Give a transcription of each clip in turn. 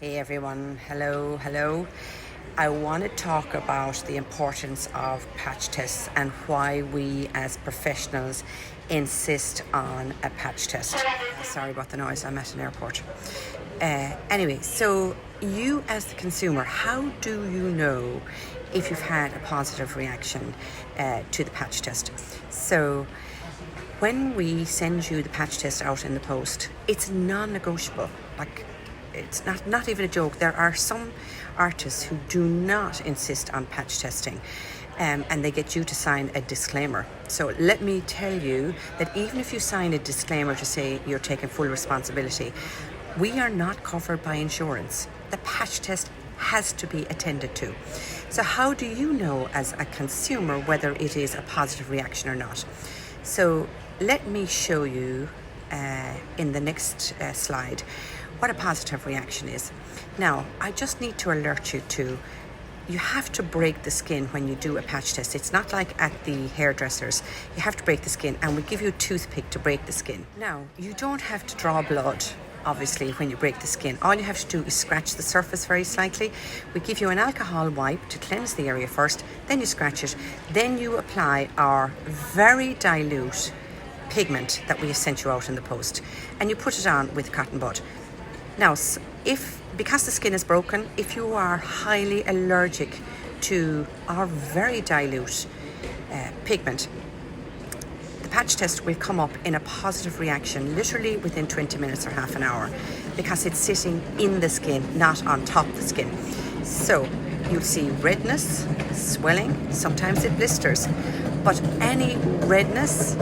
Hey everyone, hello. I want to talk about the importance of patch tests and why we as professionals insist on a patch test. Sorry about the noise, I'm at an airport. Anyway, so you as the consumer, how do you know if you've had a positive reaction to the patch test? So when we send you the patch test out in the post, it's non-negotiable. It's not even a joke. There are some artists who do not insist on patch testing, and they get you to sign a disclaimer. So let me tell you that even if you sign a disclaimer to say you're taking full responsibility, we are not covered by insurance. The patch test has to be attended to. So how do you know as a consumer whether it is a positive reaction or not? So let me show you in the next slide what a positive reaction is. Now, I just need to alert you to, you have to break the skin when you do a patch test. It's not like at the hairdressers. You have to break the skin, and we give you a toothpick to break the skin. Now, you don't have to draw blood, obviously, when you break the skin. All you have to do is scratch the surface very slightly. We give you an alcohol wipe to cleanse the area first, then you scratch it, then you apply our very dilute pigment that we have sent you out in the post, and you put it on with cotton bud. Now, because the skin is broken, if you are highly allergic to our very dilute pigment, the patch test will come up in a positive reaction literally within 20 minutes or half an hour, because it's sitting in the skin, not on top of the skin. So you'll see redness, swelling, sometimes it blisters, but any redness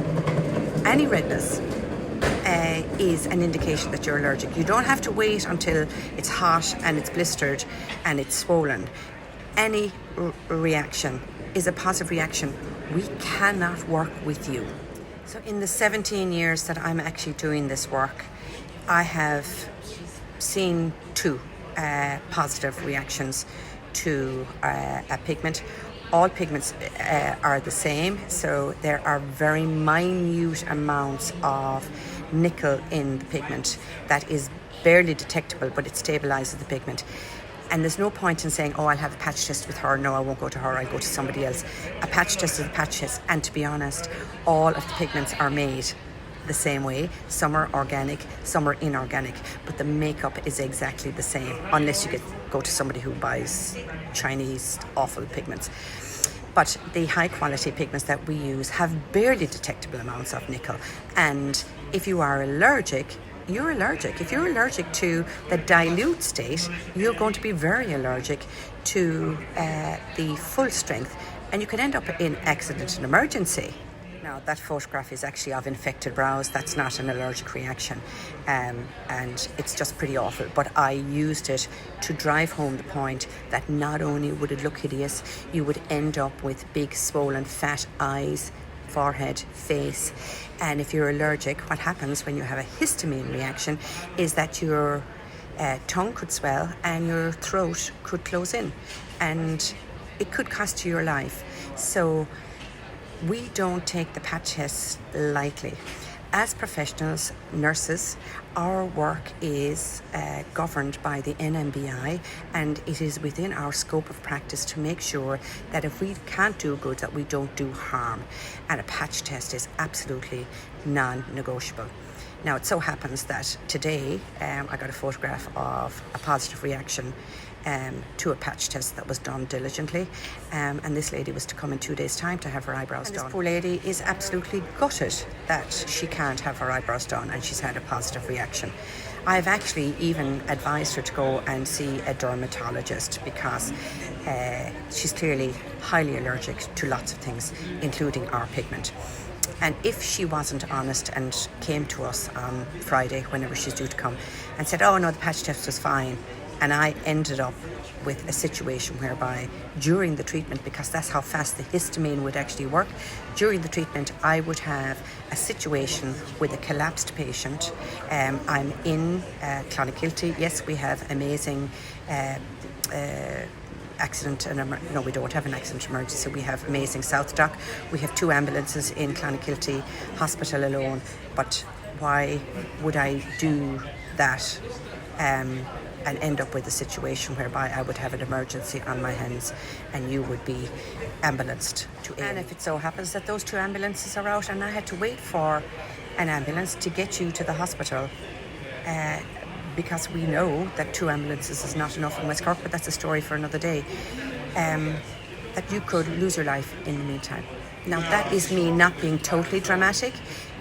is an indication that you're allergic. You don't have to wait until it's hot and it's blistered and it's swollen. Any reaction is a positive reaction. We cannot work with you. So in the 17 years that I'm actually doing this work, I have seen two positive reactions to a pigment. All pigments are the same, so there are very minute amounts of nickel in the pigment that is barely detectable, but it stabilizes the pigment. And there's no point in saying, oh, I'll have a patch test with her. No, I won't go to her, I'll go to somebody else. A patch test is a patch test, and to be honest, all of the pigments are made the same way. Some are organic, some are inorganic, but the makeup is exactly the same, unless you go to somebody who buys Chinese awful pigments. But the high quality pigments that we use have barely detectable amounts of nickel. And if you are allergic, you're allergic. If you're allergic to the dilute state, you're going to be very allergic to the full strength, and you can end up in accident and emergency. Now, that photograph is actually of infected brows. That's not an allergic reaction, and it's just pretty awful. But I used it to drive home the point that not only would it look hideous, you would end up with big, swollen, fat eyes, forehead, face. And if you're allergic, what happens when you have a histamine reaction is that your tongue could swell and your throat could close in, and it could cost you your life. So we don't take the patch test lightly. As professionals, nurses, our work is governed by the NMBI, and it is within our scope of practice to make sure that if we can't do good, that we don't do harm. And a patch test is absolutely non-negotiable. Now, it so happens that today I got a photograph of a positive reaction to a patch test that was done diligently, and this lady was to come in 2 days' time to have her eyebrows done. This poor lady is absolutely gutted that she can't have her eyebrows done, and she's had a positive reaction. I've actually even advised her to go and see a dermatologist, because she's clearly highly allergic to lots of things, including our pigment. And if she wasn't honest and came to us on Friday, whenever she's due to come, and said, oh no, the patch test was fine, and I ended up with a situation whereby during the treatment, because that's how fast the histamine would actually work, during the treatment I would have a situation with a collapsed patient. I'm in Clonakilty. Yes, we have amazing accident and no, we don't have an accident emergency. We have amazing South Dock. We have 2 ambulances in Clonakilty Hospital alone. But why would I do that and end up with a situation whereby I would have an emergency on my hands and you would be ambulanced to A&E. And if it so happens that those 2 ambulances are out and I had to wait for an ambulance to get you to the hospital, because we know that 2 ambulances is not enough in West Cork, but that's a story for another day, that you could lose your life in the meantime. Now, that is me not being totally dramatic.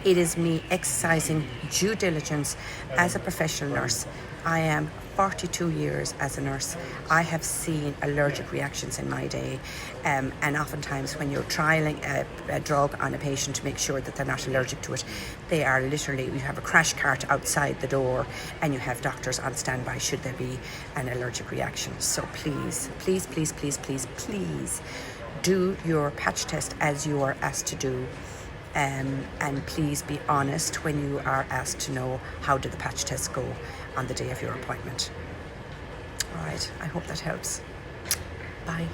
It is me exercising due diligence as a professional nurse. I am 42 years as a nurse. I have seen allergic reactions in my day, and oftentimes when you're trialling a drug on a patient to make sure that they're not allergic to it, they are literally, you have a crash cart outside the door and you have doctors on standby should there be an allergic reaction. So please, please, please, please, please, please do your patch test as you are asked to do. And please be honest when you are asked to know how did the patch test go on the day of your appointment. All right, I hope that helps. Bye.